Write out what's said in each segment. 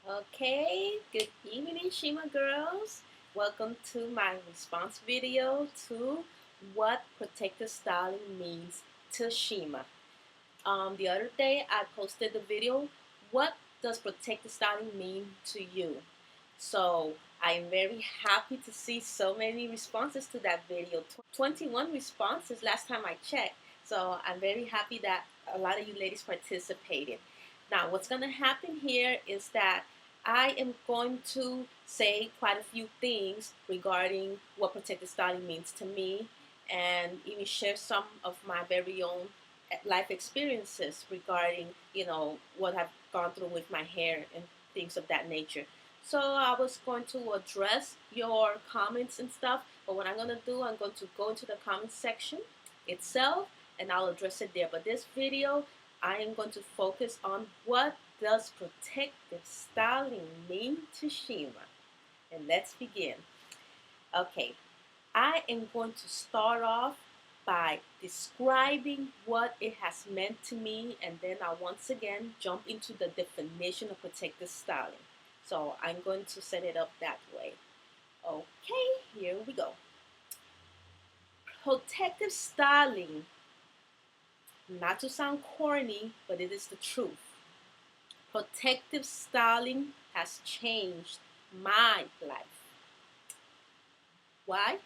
Okay, good evening, Shima girls. Welcome to my response video to what protective styling means to Shima. The other day I posted the video, what does protective styling mean to you? So I am very happy to see so many responses to that video. 21 responses last time I checked. So I'm very happy that a lot of you ladies participated. Now what's going to happen here is that I am going to say quite a few things regarding what protective styling means to me and even share some of my very own life experiences regarding, what I've gone through with my hair and things of that nature. So I was going to address your comments and stuff, but what I'm going to do, I'm going to go into the comment section itself and I'll address it there. But this video, I am going to focus on what does protective styling mean to Shima. And let's begin. Okay, I am going to start off by describing what it has meant to me, and then I'll once again jump into the definition of protective styling. So I'm going to set it up that way. Okay, here we go. Protective styling, not to sound corny, but it is the truth. Protective styling has changed my life. Why?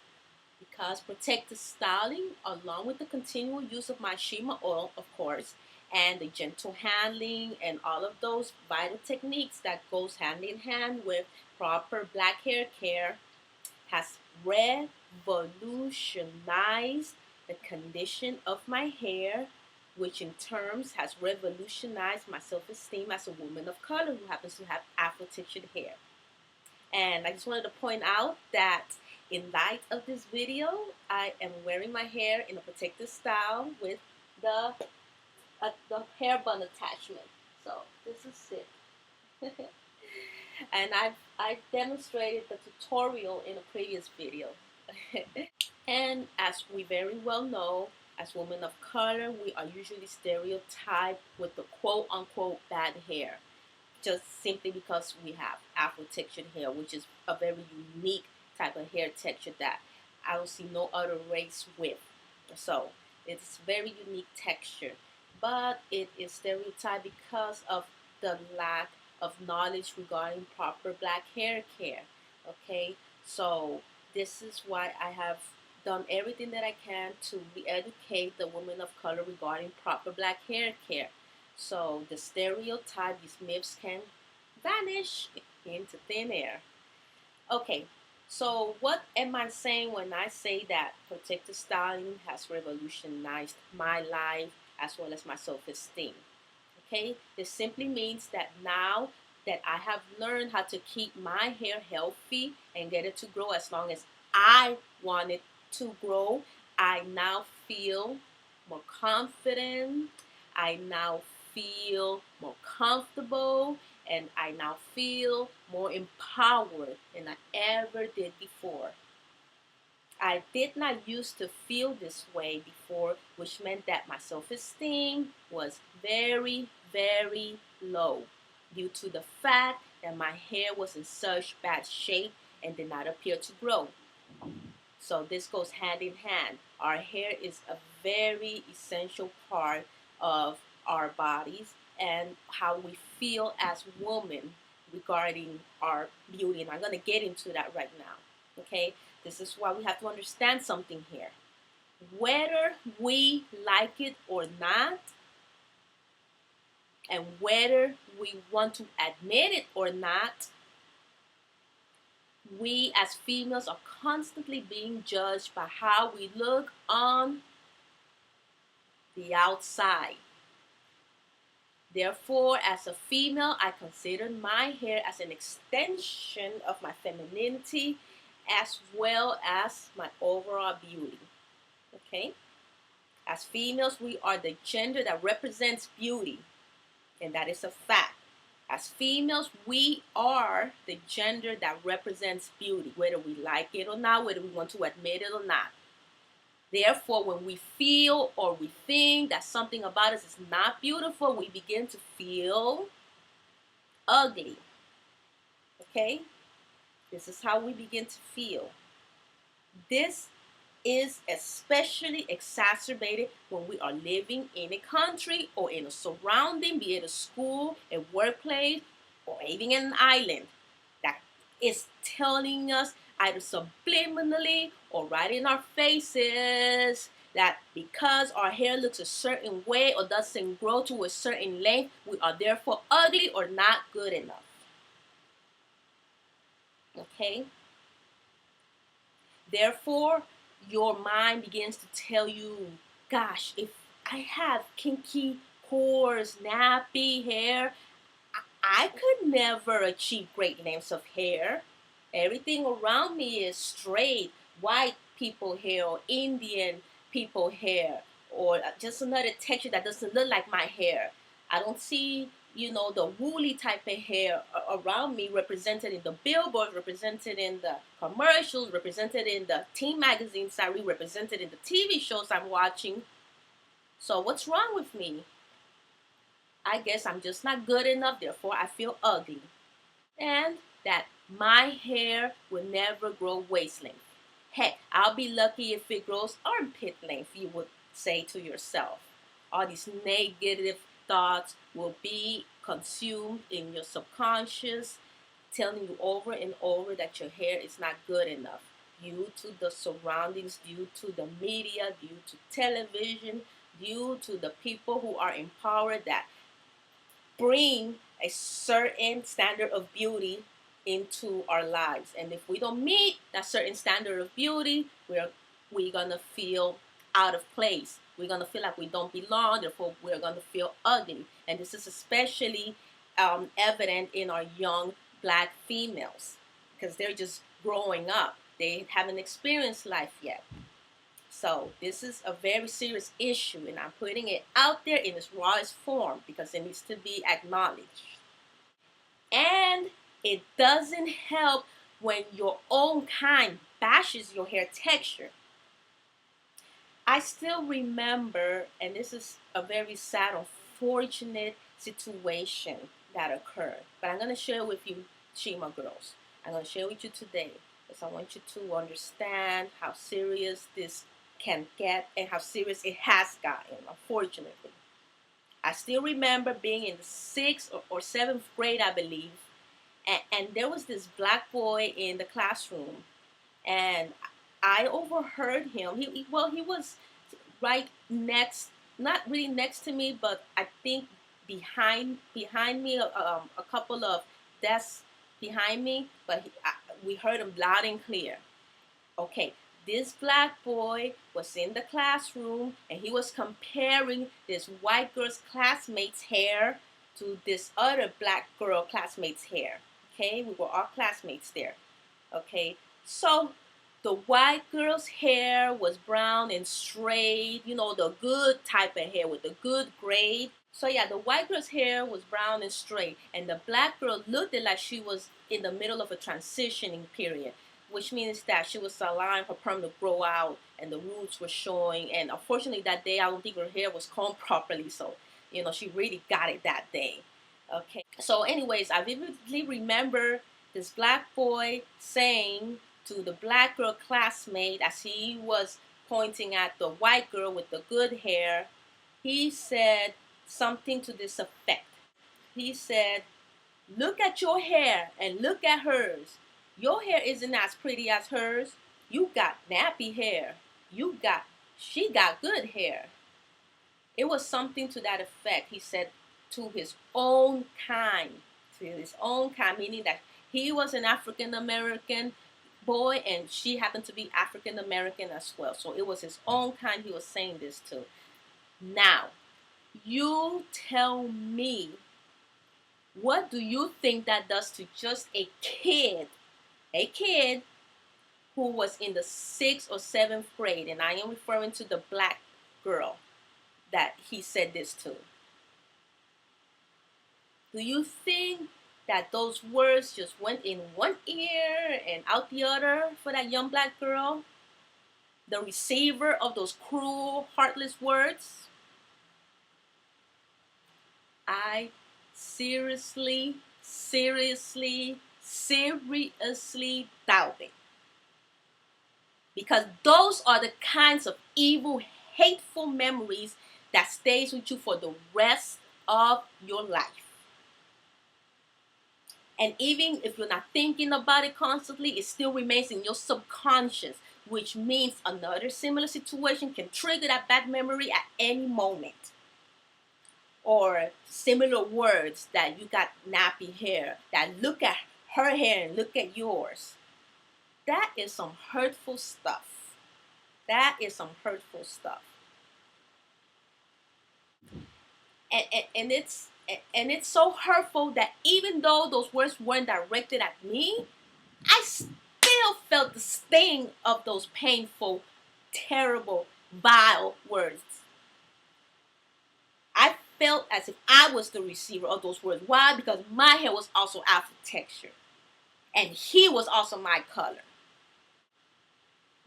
Because protective styling, along with the continual use of my Shima oil, of course, and the gentle handling and all of those vital techniques that goes hand in hand with proper black hair care, has revolutionized the condition of my hair, which in terms has revolutionized my self-esteem as a woman of color who happens to have Afro-textured hair. And I just wanted to point out that in light of this video, I am wearing my hair in a protective style with the hair bun attachment. So this is it. And I've demonstrated the tutorial in a previous video. And as we very well know, as women of color, we are usually stereotyped with the quote unquote bad hair, just simply because we have Afro textured hair, which is a very unique type of hair texture that I don't see no other race with. So it's very unique texture, but it is stereotyped because of the lack of knowledge regarding proper black hair care. Okay, so this is why I have done everything that I can to re-educate the women of color regarding proper black hair care. So the stereotype, these myths can vanish into thin air. Okay, so what am I saying when I say that protective styling has revolutionized my life as well as my self-esteem? Okay, this simply means that now that I have learned how to keep my hair healthy and get it to grow as long as I want it to grow, I now feel more confident. I now feel more comfortable, and I now feel more empowered than I ever did before. I did not used to feel this way before, which meant that my self-esteem was very, very low due to the fact that my hair was in such bad shape and did not appear to grow. So this goes hand in hand. Our hair is a very essential part of our bodies and how we feel as women regarding our beauty. And I'm going to get into that right now. Okay, this is why we have to understand something here. Whether we like it or not, and whether we want to admit it or not, we as females are constantly being judged by how we look on the outside. Therefore, as a female, I consider my hair as an extension of my femininity as well as my overall beauty. Okay? As females, we are the gender that represents beauty, and that is a fact. As females, we are the gender that represents beauty, whether we like it or not, whether we want to admit it or not. Therefore, when we feel or we think that something about us is not beautiful, we begin to feel ugly. Okay? This is how we begin to feel. This is especially exacerbated when we are living in a country or in a surrounding, be it a school, a workplace, or even an island, that is telling us either subliminally or right in our faces that because our hair looks a certain way or doesn't grow to a certain length, we are therefore ugly or not good enough. Okay? Therefore, your mind begins to tell you, gosh, if I have kinky, coarse, nappy hair, I could never achieve great lengths of hair. Everything around me is straight, white people hair or Indian people hair or just another texture that doesn't look like my hair. I don't see, the woolly type of hair around me represented in the billboards, represented in the commercials, represented in the teen magazines I read, represented in the TV shows I'm watching. So what's wrong with me? I guess I'm just not good enough, therefore I feel ugly. And that my hair will never grow waist length. Heck, I'll be lucky if it grows armpit length, you would say to yourself. All these negative thoughts will be consumed in your subconscious, telling you over and over that your hair is not good enough due to the surroundings, due to the media, due to television, due to the people who are in power that bring a certain standard of beauty into our lives. And if we don't meet that certain standard of beauty, we're gonna feel out of place. We're gonna feel like we don't belong. Therefore, we're gonna feel ugly. And this is especially evident in our young black females because they're just growing up. They haven't experienced life yet. So this is a very serious issue, and I'm putting it out there in its rawest form because it needs to be acknowledged. And it doesn't help when your own kind bashes your hair texture. I still remember, and this is a very sad, unfortunate situation that occurred. But I'm going to share with you, Shima girls. I'm going to share with you today because I want you to understand how serious this can get and how serious it has gotten, unfortunately. I still remember being in the sixth or seventh grade, I believe, and there was this black boy in the classroom, and I overheard him. He was right next, not really next to me, but I think behind me, a couple of desks behind me. But we heard him loud and clear. Okay, this black boy was in the classroom and he was comparing this white girl's classmate's hair to this other black girl classmate's hair. Okay, we were all classmates there. Okay, so the white girl's hair was brown and straight, the good type of hair with the good grade. So yeah, the white girl's hair was brown and straight, and the black girl looked like she was in the middle of a transitioning period, which means that she was allowing her perm to grow out and the roots were showing. And unfortunately, that day I don't think her hair was combed properly, so she really got it that day. Okay, so anyways, I vividly remember this black boy saying to the black girl classmate as he was pointing at the white girl with the good hair, he said something to this effect. He said, "Look at your hair and look at hers. Your hair isn't as pretty as hers. You got nappy hair. She got good hair." It was something to that effect. He said to his own kind, meaning that he was an African American boy and she happened to be African American as well. So it was his own kind he was saying this to. Now, you tell me, what do you think that does to just a kid who was in the sixth or seventh grade? And I am referring to the black girl that he said this to. Do you think that those words just went in one ear and out the other for that young black girl? The receiver of those cruel, heartless words? I seriously, seriously doubt it. Because those are the kinds of evil, hateful memories that stays with you for the rest of your life. And even if you're not thinking about it constantly, it still remains in your subconscious, which means another similar situation can trigger that bad memory at any moment. Or similar words that you got nappy hair, that look at her hair and look at yours. That is some hurtful stuff. That is some hurtful stuff. And it's so hurtful that even though those words weren't directed at me, I still felt the sting of those painful, terrible, vile words. I felt as if I was the receiver of those words. Why? Because my hair was also afro texture, and he was also my color.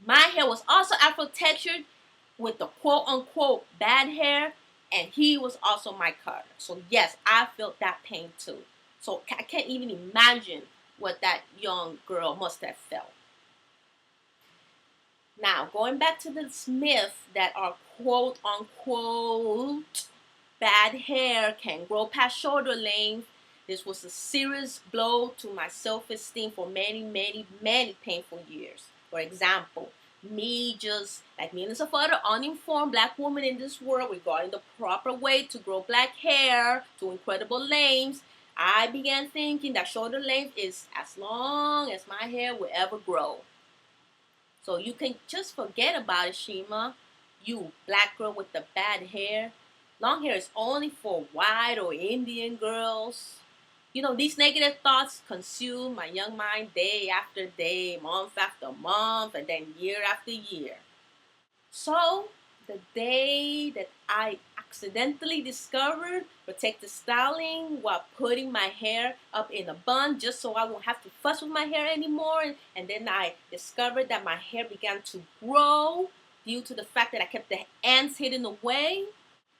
My hair was also afro textured with the quote unquote bad hair, and he was also my color. So yes, I felt that pain too. So I can't even imagine what that young girl must have felt. Now, going back to the myth that our quote unquote bad hair can grow past shoulder length, this was a serious blow to my self-esteem for many, many, many painful years. For example, me like millions of other uninformed black women in this world regarding the proper way to grow black hair to incredible lengths, I began thinking that shoulder length is as long as my hair will ever grow. So you can just forget about it, Shima. You black girl with the bad hair. Long hair is only for white or Indian girls. You know, these negative thoughts consume my young mind day after day, month after month, and then year after year. So, the day that I accidentally discovered protective styling while putting my hair up in a bun just so I won't have to fuss with my hair anymore, and then I discovered that my hair began to grow due to the fact that I kept the ends hidden away,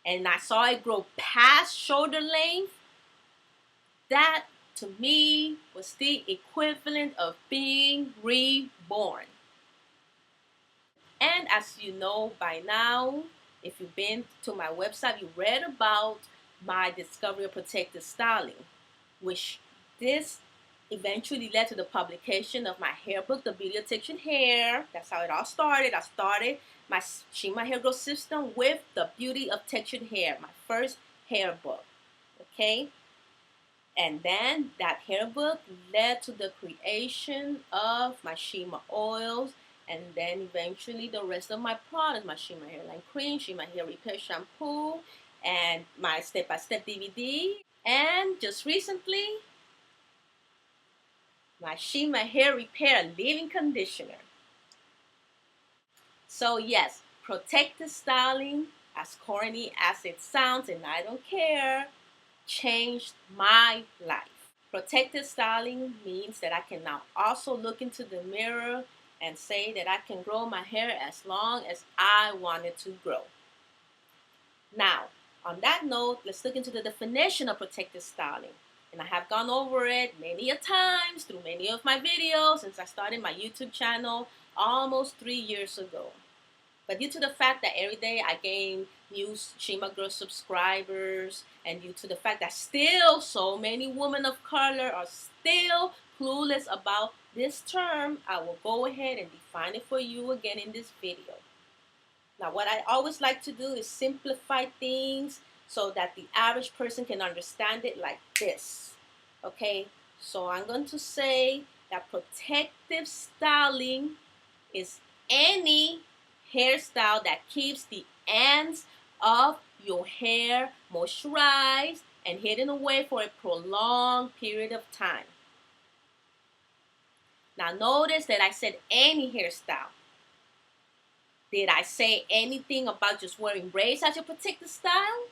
and I saw it grow past shoulder length. That to me was the equivalent of being reborn. And as you know by now, if you've been to my website, you read about my discovery of protective styling, which this eventually led to the publication of my hair book, The Beauty of Textured Hair. That's how it all started. I started my Shima hair growth system with The Beauty of Textured Hair, my first hair book. Okay? And then that hair book led to the creation of my Shima oils, and then eventually the rest of my products, my Shima Hairline Cream, Shima Hair Repair Shampoo, and my step-by-step DVD. And just recently, my Shima Hair Repair Leave-In Conditioner. So yes, protective styling, as corny as it sounds, and I don't care, changed my life. Protective styling means that I can now also look into the mirror and say that I can grow my hair as long as I want it to grow. Now, on that note, let's look into the definition of protective styling. And I have gone over it many a times through many of my videos since I started my YouTube channel almost 3 years ago. But due to the fact that every day I gain new Shima Girl subscribers, and due to the fact that still so many women of color are still clueless about this term, I will go ahead and define it for you again in this video. Now, what I always like to do is simplify things so that the average person can understand it like this. Okay, so I'm going to say that protective styling is any hairstyle that keeps the ends of your hair moisturized and hidden away for a prolonged period of time. Now notice that I said any hairstyle. Did I say anything about just wearing braids as your protective style?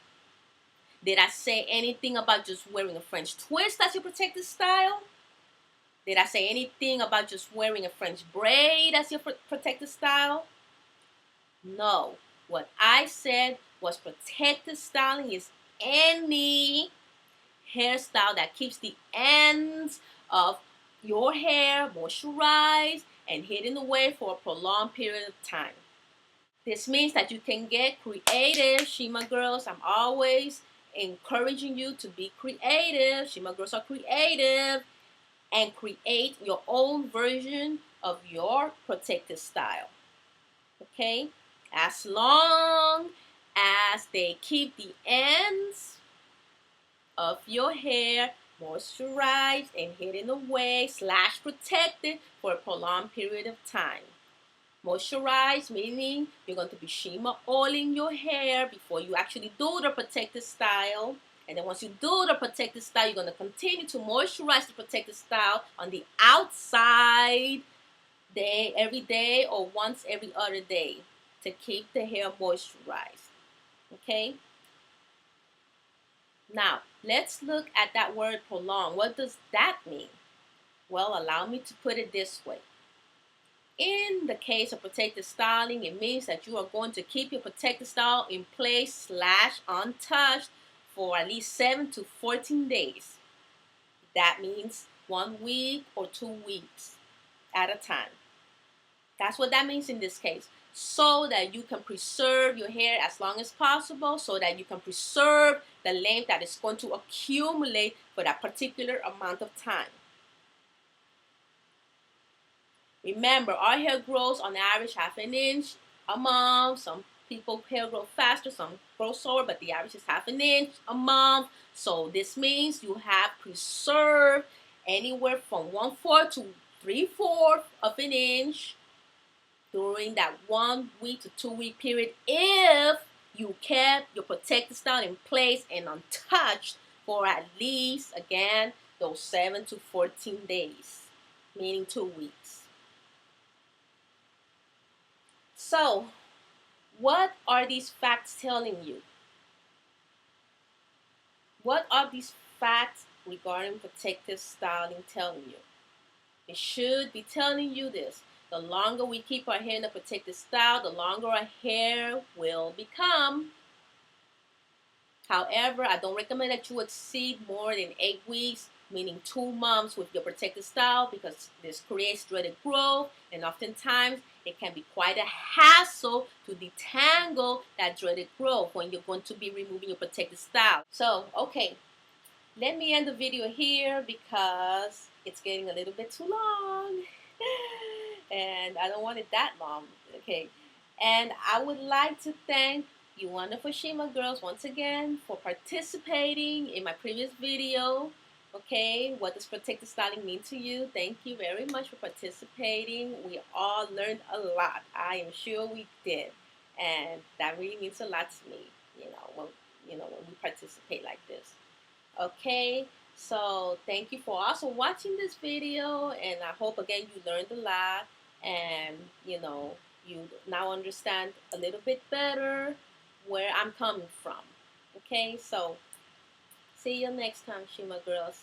Did I say anything about just wearing a French twist as your protective style? Did I say anything about just wearing a French braid as your protective style? No. What I said was protective styling is any hairstyle that keeps the ends of your hair moisturized and hidden away for a prolonged period of time. This means that you can get creative, Shima girls. I'm always encouraging you to be creative. Shima girls are creative and create your own version of your protective style. Okay? As long as they keep the ends of your hair moisturized and hidden away / protected for a prolonged period of time. Moisturize, meaning you're going to be shima oiling your hair before you actually do the protective style. And then once you do the protective style, you're going to continue to moisturize the protective style on the outside every day or once every other day to keep the hair moisturized. Okay? Now, let's look at that word prolong. What does that mean? Well, allow me to put it this way. In the case of protective styling, it means that you are going to keep your protective style in place / untouched for at least 7 to 14 days. That means 1 week or 2 weeks at a time. That's what that means in this case. So that you can preserve your hair as long as possible, so that you can preserve the length that is going to accumulate for that particular amount of time. Remember, our hair grows on average ½ inch a month. Some people hair grow faster, some grow slower, but the average is ½ inch a month. So this means you have preserved anywhere from 1/4 to 3/4 of an inch during that 1 week to 2 week period if you kept your protective style in place and untouched for at least, again, those 7 to 14 days, meaning 2 weeks. So, what are these facts telling you? What are these facts regarding protective styling telling you? It should be telling you this. The longer we keep our hair in a protective style, the longer our hair will become. However, I don't recommend that you exceed more than 8 weeks, meaning 2 months with your protective style, because this creates dreaded growth, and oftentimes it can be quite a hassle to detangle that dreaded growth when you're going to be removing your protective style. So, okay, let me end the video here because it's getting a little bit too long. And I don't want it that long, okay? And I would like to thank you wonderful Shima girls once again for participating in my previous video. Okay, what does protective styling mean to you? Thank you very much for participating. We all learned a lot. I am sure we did. And that really means a lot to me, when we participate like this. Okay, so thank you for also watching this video, and I hope again you learned a lot, and you now understand a little bit better where I'm coming from. Okay, so see you next time, Shima girls.